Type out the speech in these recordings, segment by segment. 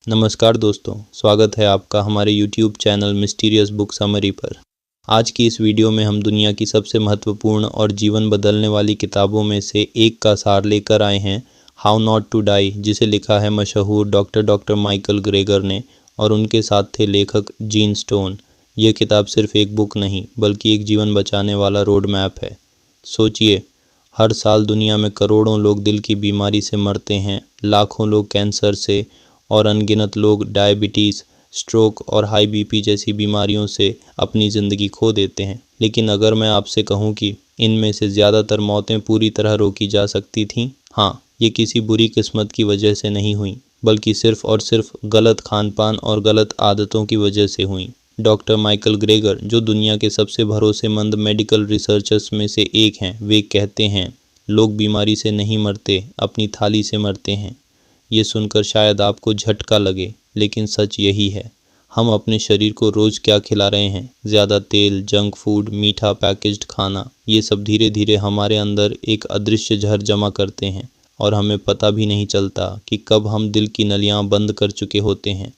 नमस्कार दोस्तों, स्वागत है आपका हमारे YouTube channel mysterious book summary पर। आज की इस वीडियो में हम दुनिया की सबसे महत्वपूर्ण और जीवन बदलने वाली किताबों में से एक का सार लेकर आए हैं, हाउ नॉट टू डाई, जिसे लिखा है मशहूर डॉक्टर माइकल ग्रेगर ने और उनके साथ थे लेखक जीन स्टोन। यह किताब सिर्फ एक बुक नहीं बल्कि एक जीवन बचाने वाला रोड मैप है। सोचिए, हर साल दुनिया में करोड़ों लोग दिल की बीमारी से मरते हैं, लाखों लोग कैंसर से और अनगिनत लोग डायबिटीज़, स्ट्रोक और हाई बीपी जैसी बीमारियों से अपनी ज़िंदगी खो देते हैं। लेकिन अगर मैं आपसे कहूं कि इनमें से ज़्यादातर मौतें पूरी तरह रोकी जा सकती थीं, हाँ, ये किसी बुरी किस्मत की वजह से नहीं हुई, बल्कि सिर्फ और सिर्फ गलत खान पान और गलत आदतों की वजह से हुई। डॉक्टर माइकल ग्रेगर, जो दुनिया के सबसे भरोसेमंद मेडिकल रिसर्चर्स में से एक हैं, वे कहते हैं, लोग बीमारी से नहीं मरते, अपनी थाली से मरते हैं। ये सुनकर शायद आपको झटका लगे, लेकिन सच यही है। हम अपने शरीर को रोज़ क्या खिला रहे हैं? ज़्यादा तेल, जंक फूड, मीठा पैकेज्ड खाना, ये सब धीरे धीरे हमारे अंदर एक अदृश्य जहर जमा करते हैं और हमें पता भी नहीं चलता कि कब हम दिल की नलियाँ बंद कर चुके होते हैं,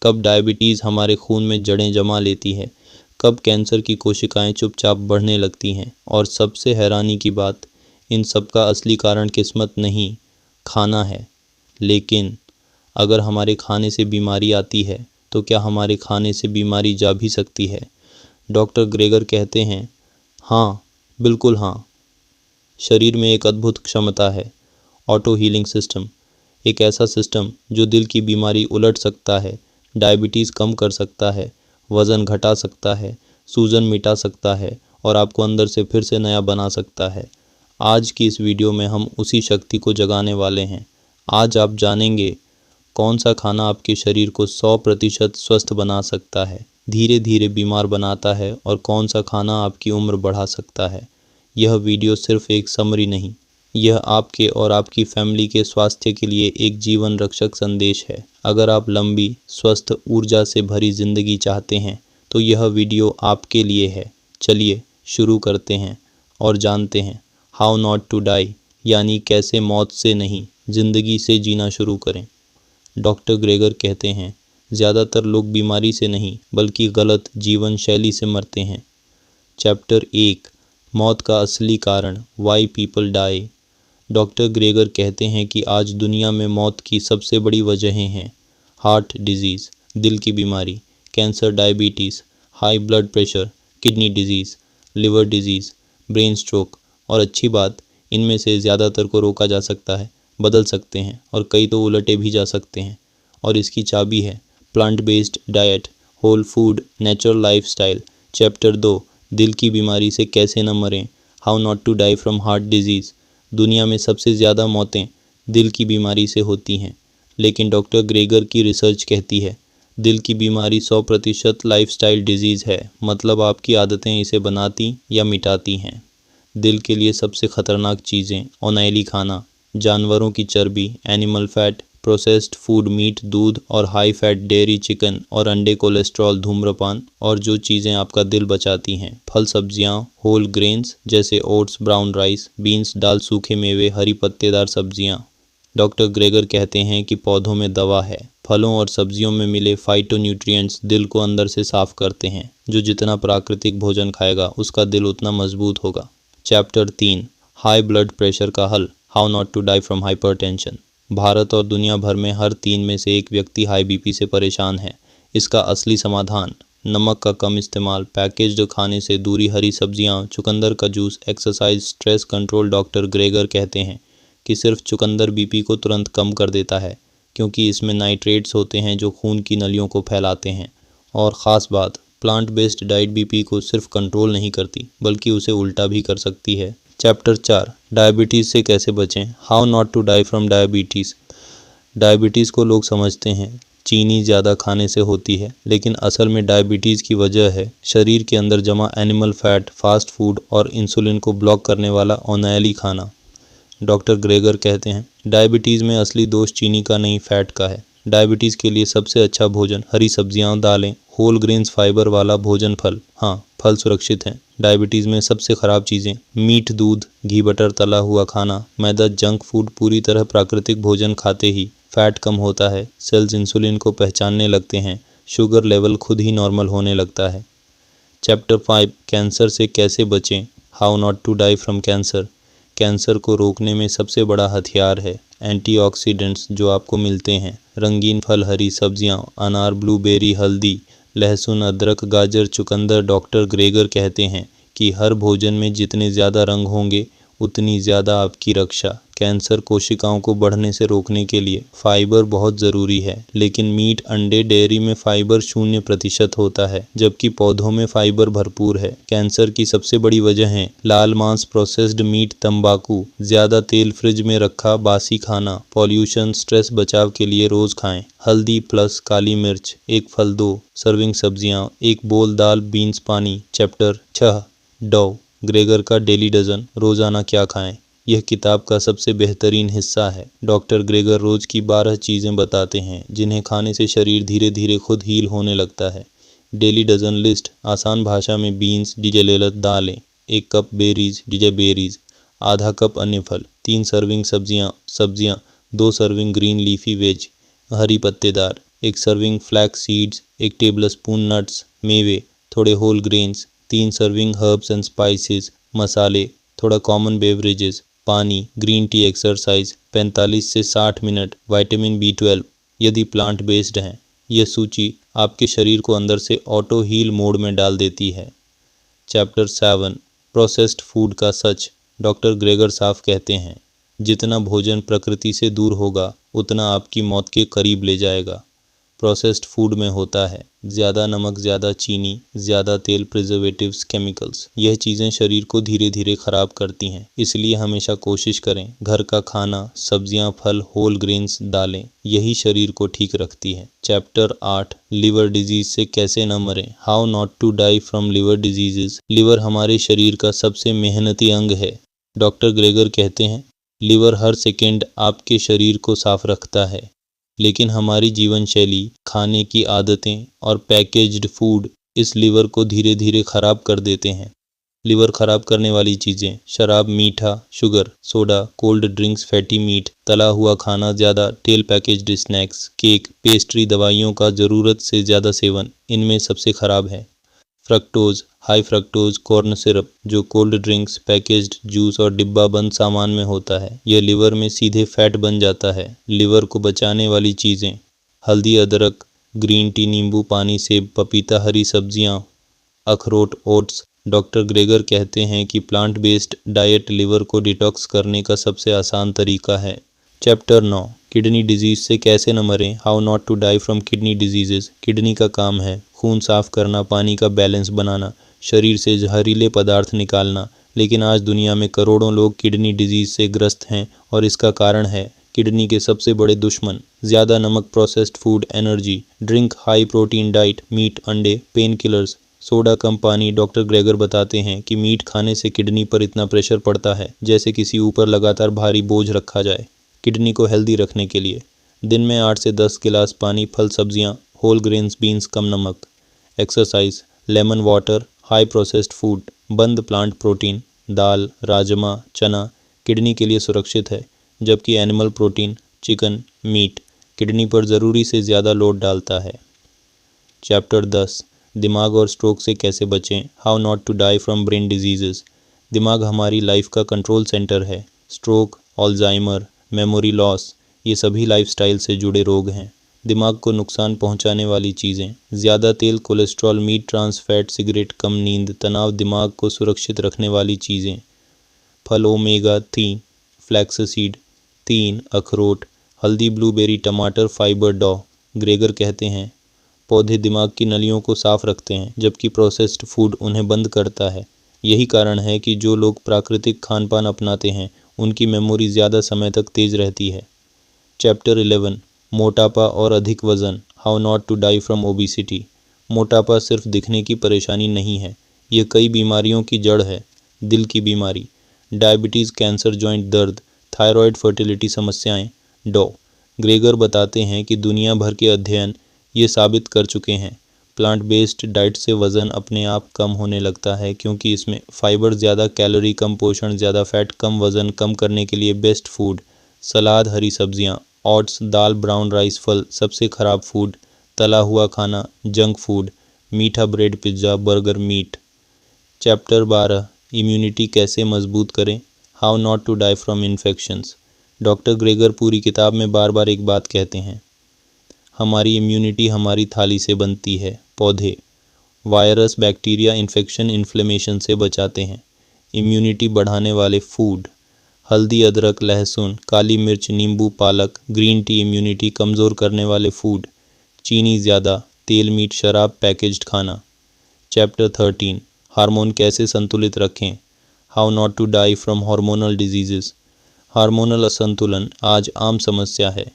कब डायबिटीज़ हमारे खून में जड़ें जमा लेती है, कब कैंसर की कोशिकाएं चुपचाप बढ़ने लगती हैं। और सबसे हैरानी की बात, इन सब का असली कारण किस्मत नहीं, खाना है। लेकिन अगर हमारे खाने से बीमारी आती है तो क्या हमारे खाने से बीमारी जा भी सकती है? डॉक्टर ग्रेगर कहते हैं, हाँ, बिल्कुल हाँ। शरीर में एक अद्भुत क्षमता है, ऑटो हीलिंग सिस्टम। एक ऐसा सिस्टम जो दिल की बीमारी उलट सकता है, डायबिटीज़ कम कर सकता है, वज़न घटा सकता है, सूजन मिटा सकता है और आपको अंदर से फिर से नया बना सकता है। आज की इस वीडियो में हम उसी शक्ति को जगाने वाले हैं। आज आप जानेंगे कौन सा खाना आपके शरीर को 100% स्वस्थ बना सकता है, धीरे धीरे बीमार बनाता है, और कौन सा खाना आपकी उम्र बढ़ा सकता है। यह वीडियो सिर्फ एक समरी नहीं, यह आपके और आपकी फैमिली के स्वास्थ्य के लिए एक जीवन रक्षक संदेश है। अगर आप लंबी, स्वस्थ, ऊर्जा से भरी जिंदगी चाहते हैं तो यह वीडियो आपके लिए है। चलिए शुरू करते हैं और जानते हैं हाउ नॉट टू डाई, यानी कैसे मौत से नहीं, जिंदगी से जीना शुरू करें। डॉक्टर ग्रेगर कहते हैं, ज़्यादातर लोग बीमारी से नहीं बल्कि गलत जीवन शैली से मरते हैं। चैप्टर 1, मौत का असली कारण, why people die. Doctor Greger कहते हैं कि आज दुनिया में मौत की सबसे बड़ी वजहें हैं हार्ट डिजीज़, दिल की बीमारी, cancer, diabetes, high blood pressure, kidney disease, liver disease, brain stroke. और अच्छी बात, इनमें से ज़्यादातर को रोका जा सकता है, बदल सकते हैं और कई तो उलटे भी जा सकते हैं। और इसकी चाबी है plant based diet, whole food, natural lifestyle. Chapter 2, दिल की बीमारी से कैसे न मरें, how not to die from heart disease. दुनिया में सबसे ज़्यादा मौतें दिल की बीमारी से होती हैं, लेकिन डॉक्टर ग्रेगर की रिसर्च कहती है दिल की बीमारी 100% लाइफस्टाइल डिजीज़ है, मतलब आपकी आदतें इसे बनाती या मिटाती हैं। दिल के लिए सबसे खतरनाक चीज़ें, ऑयली खाना, जानवरों की चर्बी, animal fat, processed food, meat, दूध और हाई फैट डेयरी, चिकन और अंडे, कोलेस्ट्रॉल, धूम्रपान। और जो चीज़ें आपका दिल बचाती हैं, फल, सब्जियां, होल ग्रेन्स जैसे ओट्स, ब्राउन राइस, बीन्स, दाल, सूखे मेवे, हरी पत्तेदार सब्जियां। डॉक्टर ग्रेगर कहते हैं कि पौधों में दवा है, फलों और सब्जियों में मिले फाइटोन्यूट्रिएंट्स दिल को अंदर से साफ करते हैं। जो जितना प्राकृतिक भोजन खाएगा उसका दिल उतना मजबूत होगा। चैप्टर 3, हाई ब्लड प्रेशर का हल, how not to die from hypertension. Bharat और दुनिया भर में हर 3 में से एक व्यक्ति हाई बीपी से परेशान है। इसका असली समाधान, नमक का कम इस्तेमाल, पैकेज्ड खाने से दूरी, हरी सब्जियां, चुकंदर का juice, exercise, stress control. Doctor Greger कहते हैं कि सिर्फ चुकंदर बीपी को तुरंत कम कर देता है, क्योंकि इसमें नाइट्रेट्स होते हैं जो खून की नलियों को फैलाते हैं। और ख़ास बात, प्लांट बेस्ड डाइट बीपी को सिर्फ कंट्रोल नहीं करती बल्कि उसे उल्टा भी कर सकती है। चैप्टर 4, डायबिटीज़ से कैसे बचें, how not to die from diabetes. Diabetes को लोग समझते हैं चीनी ज़्यादा खाने से होती है, लेकिन असल में डायबिटीज़ की वजह है शरीर के अंदर जमा एनिमल फैट, फास्ट फूड और इंसुलिन को ब्लॉक करने वाला ऑयली खाना। डॉक्टर ग्रेगर कहते हैं, डायबिटीज़ में असली दोष चीनी का नहीं, फैट का है। डायबिटीज़ के लिए सबसे अच्छा भोजन हरी सब्जियां, दालें, होल ग्रेन्स, फाइबर वाला भोजन, फल। हाँ, फल सुरक्षित हैं। डायबिटीज़ में सबसे ख़राब चीज़ें, मीट, दूध, घी, बटर, तला हुआ खाना, मैदा, जंक फूड। पूरी तरह प्राकृतिक भोजन खाते ही फैट कम होता है, सेल्स इंसुलिन को पहचानने लगते हैं, शुगर लेवल खुद ही नॉर्मल होने लगता है। चैप्टर 5 कैंसर से कैसे बचें, how not to die from cancer. Cancer को रोकने में सबसे बड़ा हथियार है एंटीऑक्सीडेंट्स जो आपको मिलते हैं। रंगीन फल, हरी सब्जियां, अनार, ब्लूबेरी, हल्दी, लहसुन, अदरक, गाजर, चुकंदर। डॉक्टर ग्रेगर कहते हैं कि हर भोजन में जितने ज़्यादा रंग होंगे उतनी ज़्यादा आपकी रक्षा। कैंसर कोशिकाओं को बढ़ने से रोकने के लिए फाइबर बहुत ज़रूरी है, लेकिन मीट, अंडे, डेयरी में फाइबर 0% होता है, जबकि पौधों में फाइबर भरपूर है। कैंसर की सबसे बड़ी वजह है लाल मांस, प्रोसेस्ड मीट, तंबाकू, ज़्यादा तेल, फ्रिज में रखा बासी खाना, पॉल्यूशन। स्ट्रेस बचाव के लिए रोज़ खाएं हल्दी प्लस काली मिर्च, एक फल, 2 सर्विंग सब्जियां, एक बोल दाल, बीन्स, पानी। चैप्टर 6 डॉ ग्रेगर का डेली डजन, रोज़ाना क्या खाएं। यह किताब का सबसे बेहतरीन हिस्सा है। डॉक्टर ग्रेगर रोज़ की 12 चीज़ें बताते हैं जिन्हें खाने से शरीर धीरे धीरे खुद हील होने लगता है। डेली डजन लिस्ट, आसान भाषा में बीन्स डिजेलेलत दालें, 1 कप बेरीज डिजेबेरीज, आधा कप अन्य फल, 3 सर्विंग सब्जियां, 2 सर्विंग ग्रीन लीफी वेज हरी पत्तेदार, 1 serving flax seeds, 1 tablespoon nuts मेवे, थोड़े whole grains, 3 serving herbs and spices मसाले, थोड़ा कॉमन बेवरेजेस, पानी, ग्रीन टी, एक्सरसाइज, 45 से 60 मिनट, विटामिन B12 यदि प्लांट बेस्ड हैं। यह सूची आपके शरीर को अंदर से ऑटो हील मोड में डाल देती है। चैप्टर 7 प्रोसेस्ड फूड का सच। डॉक्टर ग्रेगर साफ कहते हैं जितना भोजन प्रकृति से दूर होगा उतना आपकी मौत के करीब ले जाएगा। प्रोसेस्ड फूड में होता है ज़्यादा नमक, ज़्यादा चीनी, ज़्यादा तेल, प्रिजर्वेटिव्स, केमिकल्स। यह चीज़ें शरीर को धीरे धीरे ख़राब करती हैं, इसलिए हमेशा कोशिश करें घर का खाना, सब्जियां, फल, होल ग्रेन्स, दालें, यही शरीर को ठीक रखती है। चैप्टर 8 लिवर डिजीज से कैसे न मरें, how not to die from liver diseases. Liver हमारे शरीर का सबसे मेहनती अंग है। डॉक्टर ग्रेगर कहते हैं लिवर हर सेकेंड आपके शरीर को साफ रखता है, लेकिन हमारी जीवन शैली, खाने की आदतें और पैकेज्ड फूड इस लिवर को धीरे धीरे ख़राब कर देते हैं। लिवर ख़राब करने वाली चीज़ें, शराब, मीठा, sugar, soda, cold drinks, fatty meat, तला हुआ खाना ज़्यादा, तेल पैकेज्ड स्नैक्स, केक, पेस्ट्री, दवाइयों का ज़रूरत से ज़्यादा सेवन इनमें सबसे ख़राब है। Fructose, high fructose corn syrup जो कोल्ड ड्रिंक्स, पैकेज्ड जूस और डिब्बा बंद सामान में होता है, यह लिवर में सीधे फैट बन जाता है। लिवर को बचाने वाली चीज़ें, हल्दी, अदरक, ग्रीन टी, नींबू पानी, सेब, पपीता, हरी सब्जियां, अखरोट, ओट्स। डॉक्टर ग्रेगर कहते हैं कि प्लांट बेस्ड डाइट लिवर को डिटॉक्स करने का सबसे आसान तरीका है। चैप्टर 9 किडनी डिजीज से कैसे न मरें, how not to die from kidney diseases. Kidney का काम है खून साफ करना, पानी का बैलेंस बनाना, शरीर से जहरीले पदार्थ निकालना, लेकिन आज दुनिया में करोड़ों लोग किडनी डिजीज से ग्रस्त हैं और इसका कारण है किडनी के सबसे बड़े दुश्मन ज़्यादा नमक, processed food, energy drink, high protein diet, meat, अंडे, पेन किलर्स, सोडा, कम पानी। डॉक्टर ग्रेगर बताते हैं कि मीट खाने से किडनी पर इतना प्रेशर पड़ता है जैसे किसी ऊपर लगातार भारी बोझ रखा जाए। किडनी को हेल्दी रखने के लिए दिन में 8 से 10 गिलास पानी, फल, सब्जियां, होल ग्रेन्स, बीन्स, कम नमक। Exercise, lemon water, high processed food, बंद प्लांट प्रोटीन, दाल, राजमा, चना किडनी के लिए सुरक्षित है, जबकि animal protein, chicken, meat kidney पर ज़रूरी से ज़्यादा लोड डालता है। चैप्टर 10 दिमाग और स्ट्रोक से कैसे बचें, how not to die from brain diseases. दिमाग हमारी लाइफ का कंट्रोल सेंटर है। स्ट्रोक, अल्जाइमर, मेमोरी लॉस ये सभी लाइफस्टाइल से जुड़े रोग हैं। दिमाग को नुकसान पहुंचाने वाली चीज़ें, ज़्यादा तेल, cholesterol, meat, trans fat, cigarette, कम नींद, तनाव। दिमाग को सुरक्षित रखने वाली चीज़ें, फल, ओमेगा 3, फ्लैक्ससीड, 3 अखरोट, हल्दी, ब्लूबेरी, टमाटर, फाइबर। डॉ ग्रेगर कहते हैं पौधे दिमाग की नलियों को साफ रखते हैं, जबकि प्रोसेस्ड फूड उन्हें बंद करता है। यही कारण है कि जो लोग प्राकृतिक खान पान अपनाते हैं उनकी मेमोरी ज़्यादा समय तक तेज रहती है। चैप्टर 11 मोटापा और अधिक वज़न, how not to die from obesity. मोटापा सिर्फ दिखने की परेशानी नहीं है, ये कई बीमारियों की जड़ है। दिल की बीमारी, डायबिटीज़, कैंसर, जॉइंट दर्द, थायराइड, फर्टिलिटी समस्याएं। डॉ ग्रेगर बताते हैं कि दुनिया भर के अध्ययन ये साबित कर चुके हैं प्लांट बेस्ड डाइट से वज़न अपने आप कम होने लगता है, क्योंकि इसमें फाइबर ज़्यादा, कैलोरी कम, पोषण ज़्यादा, फैट कम। वज़न कम करने के लिए बेस्ट फूड, सलाद, हरी सब्जियां, ओट्स, दाल, ब्राउन राइस, फल सबसे खराब फूड, तला हुआ खाना, जंक फूड, मीठा bread, pizza, burger, meat. Chapter 12 immunity कैसे मजबूत करें, how not to die from infections. Doctor Greger पूरी किताब में बार बार एक बात कहते हैं, हमारी इम्यूनिटी हमारी थाली से बनती है। पौधे वायरस, बैक्टीरिया, इन्फेक्शन, इन्फ्लेमेशन से बचाते हैं। इम्यूनिटी बढ़ाने वाले फूड हल्दी, अदरक, लहसुन, काली मिर्च, नींबू, पालक, ग्रीन टी। इम्यूनिटी कमज़ोर करने वाले फूड चीनी ज़्यादा, तेल, मीट, शराब, पैकेज्ड खाना। चैप्टर 13 हार्मोन कैसे संतुलित रखें, how not to die from hormonal diseases. Hormonal असंतुलन आज आम समस्या है।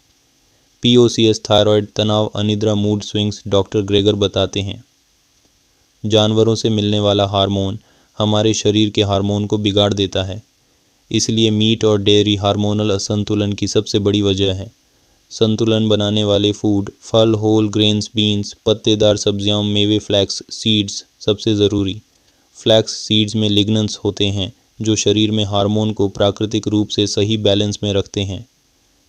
PCOS, थायराइड, तनाव, अनिद्रा, मूड स्विंग्स। डॉक्टर ग्रेगर बताते हैं, जानवरों से मिलने वाला हार्मोन हमारे शरीर के हार्मोन को बिगाड़ देता है, इसलिए मीट और डेयरी हार्मोनल असंतुलन की सबसे बड़ी वजह है। संतुलन बनाने वाले फूड फल, होल ग्रेन्स, बीन्स, पत्तेदार सब्जियां, मेवे, फ्लैक्स सीड्स सबसे ज़रूरी। फ्लैक्स सीड्स में लिग्नेंस होते हैं जो शरीर में हार्मोन को प्राकृतिक रूप से सही बैलेंस में रखते हैं।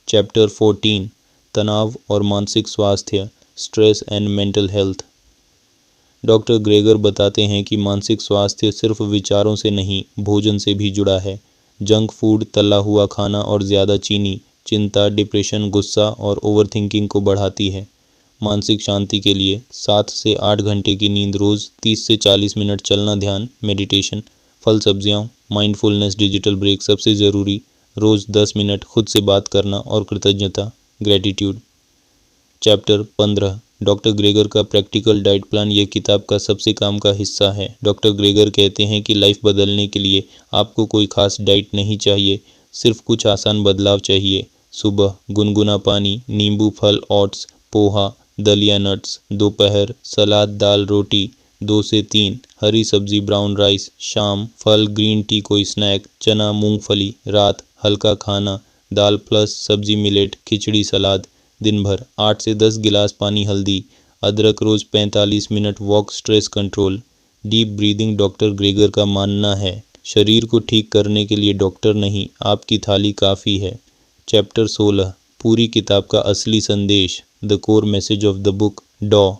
चैप्टर 14 तनाव और मानसिक स्वास्थ्य, stress and mental health. Doctor Gregor बताते हैं कि मानसिक स्वास्थ्य सिर्फ विचारों से नहीं, भोजन से भी जुड़ा है। जंक फूड, तला हुआ खाना और ज़्यादा चीनी चिंता, डिप्रेशन, गुस्सा और ओवरथिंकिंग को बढ़ाती है। मानसिक शांति के लिए 7 से 8 घंटे की नींद रोज़, 30 से 40 मिनट चलना, ध्यान, मेडिटेशन, फल सब्जियां, माइंडफुलनेस, डिजिटल ब्रेक सबसे ज़रूरी। रोज़ 10 मिनट खुद से बात करना और कृतज्ञता, ग्रेटिट्यूड। चैप्टर 15 डॉक्टर ग्रेगर का प्रैक्टिकल डाइट प्लान। ये किताब का सबसे काम का हिस्सा है। डॉक्टर ग्रेगर कहते हैं कि लाइफ बदलने के लिए आपको कोई खास डाइट नहीं चाहिए, सिर्फ कुछ आसान बदलाव चाहिए। सुबह गुनगुना पानी, नींबू, फल, ओट्स, पोहा, दलिया, नट्स। दोपहर सलाद, दाल, रोटी 2 से 3, हरी सब्जी, ब्राउन राइस। शाम फल, ग्रीन टी, कोई स्नैक, चना, मूंगफली। रात हल्का खाना, दाल प्लस सब्जी, मिलेट, खिचड़ी, सलाद। दिन भर 8 से 10 गिलास पानी, हल्दी, अदरक। रोज़ 45 minute walk, stress control, deep breathing. Doctor Greger का मानना है शरीर को ठीक करने के लिए डॉक्टर नहीं, आपकी थाली काफ़ी है। चैप्टर 16 पूरी किताब का असली संदेश, the core message of the book. डॉ.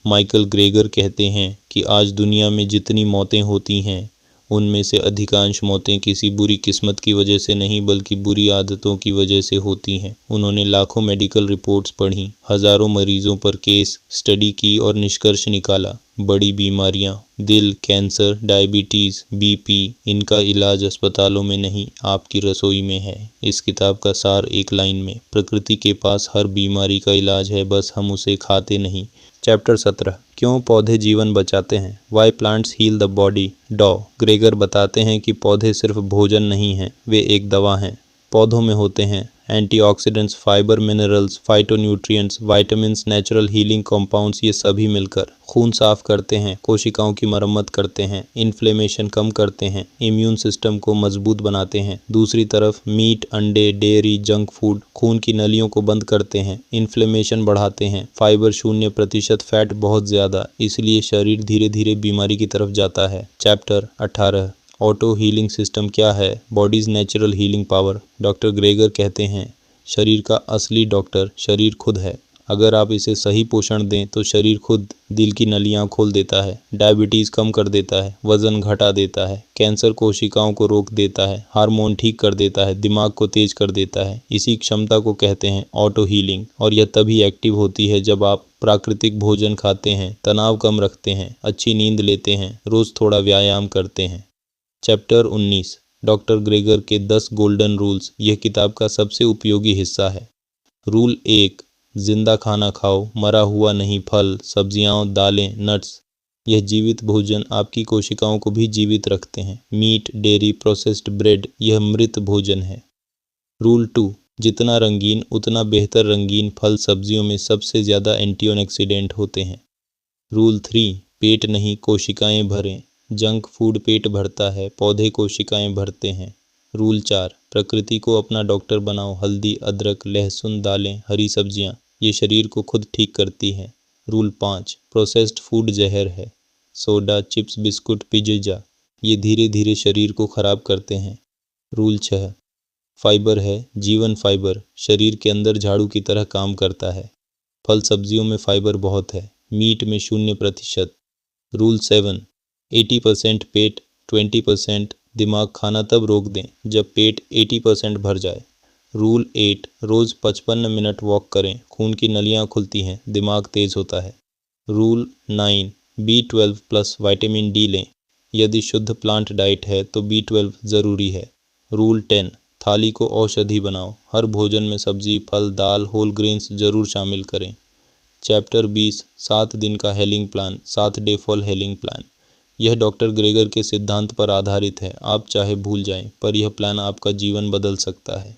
माइकल ग्रेगर कहते हैं कि आज दुनिया में जितनी मौतें होती हैं उनमें से अधिकांश मौतें किसी बुरी किस्मत की वजह से नहीं बल्कि बुरी आदतों की वजह से होती हैं। उन्होंने लाखों मेडिकल रिपोर्ट्स पढ़ी, हज़ारों मरीजों पर केस स्टडी की और निष्कर्ष निकाला। बड़ी बीमारियां, दिल, कैंसर, डायबिटीज़, BP, इनका इलाज अस्पतालों में नहीं, आपकी रसोई में है। इस किताब का सार एक लाइन में, प्रकृति के पास हर बीमारी का इलाज है, बस हम उसे खाते नहीं। चैप्टर 17 क्यों पौधे जीवन बचाते हैं, why plants heal the body. डॉ. ग्रेगर बताते हैं कि पौधे सिर्फ भोजन नहीं हैं, वे एक दवा हैं। पौधों में होते हैं antioxidants, fibre, minerals, phytonutrients, vitamins, natural healing compounds. ये सभी मिलकर खून साफ करते हैं, कोशिकाओं की मरम्मत करते हैं, इन्फ्लेमेशन कम करते हैं, इम्यून सिस्टम को मजबूत बनाते हैं। दूसरी तरफ मीट, अंडे, डेयरी, जंक फूड खून की नलियों को बंद करते हैं, इन्फ्लेमेशन बढ़ाते हैं। फाइबर 0%, फैट बहुत ज़्यादा, इसलिए शरीर धीरे धीरे बीमारी की तरफ जाता है। चैप्टर 18 ऑटो हीलिंग सिस्टम क्या है, bodies natural healing power. Doctor Greger कहते हैं शरीर का असली डॉक्टर शरीर खुद है। अगर आप इसे सही पोषण दें तो शरीर खुद दिल की नलियां खोल देता है, डायबिटीज़ कम कर देता है, वज़न घटा देता है, कैंसर कोशिकाओं को रोक देता है, हार्मोन ठीक कर देता है, दिमाग को तेज कर देता है। इसी क्षमता को कहते हैं ऑटो हीलिंग, और यह तभी एक्टिव होती है जब आप प्राकृतिक भोजन खाते हैं, तनाव कम रखते हैं, अच्छी नींद लेते हैं, रोज़ थोड़ा व्यायाम करते हैं। चैप्टर 19 डॉक्टर ग्रेगर के 10 गोल्डन रूल्स। यह किताब का सबसे उपयोगी हिस्सा है। रूल 1 जिंदा खाना खाओ, मरा हुआ नहीं, फल, सब्जियां, दालें, नट्स। यह जीवित भोजन आपकी कोशिकाओं को भी जीवित रखते हैं। मीट, डेयरी, प्रोसेस्ड ब्रेड, यह मृत भोजन है। रूल 2 जितना रंगीन उतना बेहतर। रंगीन फल सब्जियों में सबसे ज़्यादा एंटीऑक्सीडेंट होते हैं। रूल 3 पेट नहीं कोशिकाएं भरें। जंक फूड पेट भरता है, पौधे कोशिकाएं भरते हैं। रूल 4 प्रकृति को अपना डॉक्टर बनाओ। हल्दी, अदरक, लहसुन, दालें, हरी सब्जियां, ये शरीर को खुद ठीक करती हैं। रूल 5 प्रोसेस्ड फूड जहर है। सोडा, चिप्स, बिस्कुट, पिज्जा, ये धीरे धीरे शरीर को ख़राब करते हैं। रूल 6 फाइबर है जीवन। फाइबर शरीर के अंदर झाड़ू की तरह काम करता है। फल सब्जियों में फाइबर बहुत है। मीट में 0%। रूल 7, 80% पेट 20% दिमाग। खाना तब रोक दें जब पेट 80% भर जाए। रूल 8, रोज़ 55 मिनट वॉक करें, खून की नलियाँ खुलती हैं, दिमाग तेज होता है। Rule 9, B12 plus vitamin D लें, यदि शुद्ध प्लांट डाइट है तो B12 ज़रूरी है। रूल 10, थाली को औषधि बनाओ, हर भोजन में सब्जी, फल, दाल, होल ग्रेन्स जरूर शामिल करें। चैप्टर 20, 7 दिन का hailing plan, 7 day fall hailing plan. यह डॉक्टर ग्रेगर के सिद्धांत पर आधारित है। आप चाहे भूल जाएं, पर यह प्लान आपका जीवन बदल सकता है।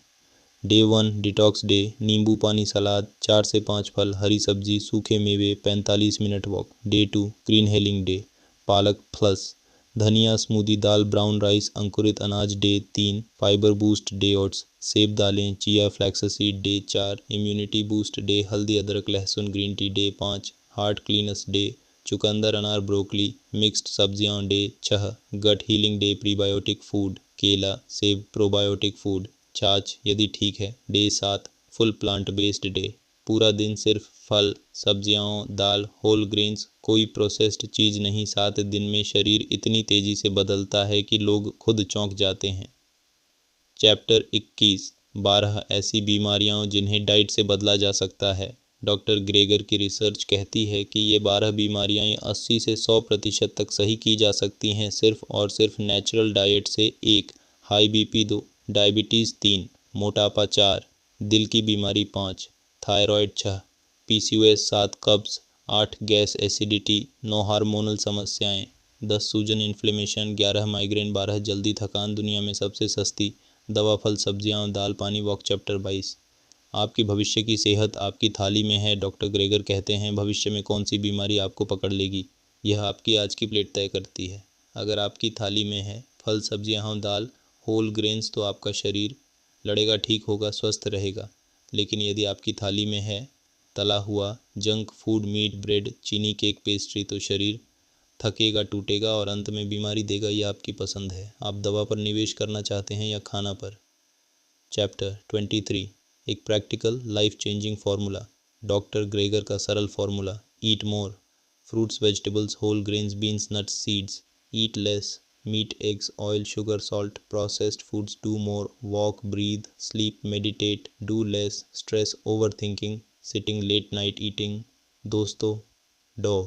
डे 1, डिटॉक्स डे, नींबू पानी सलाद, 4 से 5 फल, हरी सब्जी, सूखे मेवे, 45 minute walk. Day 2, green hailing day, पालक प्लस, धनिया स्मूदी, दाल, ब्राउन राइस, अंकुरित अनाज। Day 3, fibre boost day oats, सेब दालें, chia flax seed. Day 4, immunity boost day, हल्दी अदरक लहसुन green tea. Day 5, heart cleanse day, चुकंदर अनार ब्रोकली मिक्स्ड सब्जियां। डे 6, गट हीलिंग डे, प्रीबायोटिक फूड, केला सेब प्रोबायोटिक फूड, छाछ यदि ठीक है। Day 7, full plant based day, पूरा दिन सिर्फ फल सब्जियां, दाल, होल ग्रेन्स, कोई प्रोसेस्ड चीज़ नहीं। 7 दिन में शरीर इतनी तेज़ी से बदलता है कि लोग खुद चौंक जाते हैं। चैप्टर 21, 12 ऐसी बीमारियां जिन्हें डाइट से बदला जा सकता है। डॉक्टर ग्रेगर की रिसर्च कहती है कि ये 12 बीमारियां 80 से 100% तक सही की जा सकती हैं सिर्फ और सिर्फ नेचुरल डाइट से। 1, हाई बीपी 2, डायबिटीज़ 3, मोटापा 4, दिल की बीमारी 5, थायराइड 6, पीसीओएस 7, कब्ज 8, गैस एसिडिटी 9, हार्मोनल समस्याएं 10, सूजन इन्फ्लेमेशन 11, माइग्रेन 12, जल्दी थकान। दुनिया में सबसे सस्ती दवा फल सब्जियां, दाल, पानी वॉक। चैप्टर 22, आपकी भविष्य की सेहत आपकी थाली में है। डॉक्टर ग्रेगर कहते हैं भविष्य में कौन सी बीमारी आपको पकड़ लेगी, यह आपकी आज की प्लेट तय करती है। अगर आपकी थाली में है फल सब्जियां, दाल, होल ग्रेन्स तो आपका शरीर लड़ेगा, ठीक होगा, स्वस्थ रहेगा। लेकिन यदि आपकी थाली में है तला हुआ जंक फूड, मीट, ब्रेड, चीनी, केक, पेस्ट्री तो शरीर थकेगा, टूटेगा और अंत में बीमारी देगा। ये आपकी पसंद है। आप दवा पर निवेश करना चाहते हैं या खाना पर। चैप्टर 23, एक practical life changing formula, doctor Greger का सरल formula. Eat more, fruits vegetables whole grains beans nuts seeds. Eat less, meat eggs oil sugar salt processed foods. Do more, walk breathe sleep meditate. Do less, stress over thinking sitting late night eating. दोस्तों, डॉ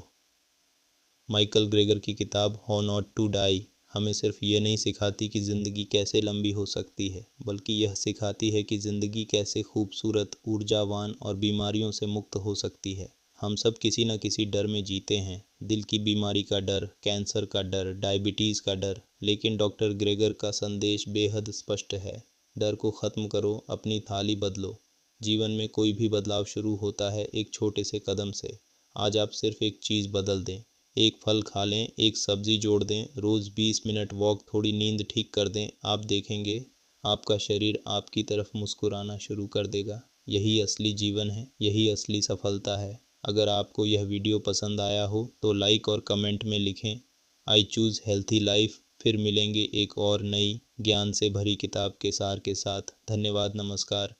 Michael Gregor की किताब how not to die हमें सिर्फ ये नहीं सिखाती कि ज़िंदगी कैसे लंबी हो सकती है, बल्कि यह सिखाती है कि ज़िंदगी कैसे खूबसूरत, ऊर्जावान और बीमारियों से मुक्त हो सकती है। हम सब किसी न किसी डर में जीते हैं, दिल की बीमारी का डर, कैंसर का डर, डायबिटीज़ का डर। लेकिन डॉक्टर ग्रेगर का संदेश बेहद स्पष्ट है। डर को ख़त्म करो, अपनी थाली बदलो। जीवन में कोई भी बदलाव शुरू होता है एक छोटे से कदम से। आज आप सिर्फ एक चीज़ बदल दें, एक फल खा लें, एक सब्जी जोड़ दें, रोज़ 20 मिनट वॉक, थोड़ी नींद ठीक कर दें। आप देखेंगे आपका शरीर आपकी तरफ मुस्कुराना शुरू कर देगा। यही असली जीवन है, यही असली सफलता है। अगर आपको यह वीडियो पसंद आया हो तो लाइक और कमेंट में लिखें आई चूज़ हेल्थी लाइफ। फिर मिलेंगे एक और नई ज्ञान से भरी किताब के सार के साथ। धन्यवाद, नमस्कार।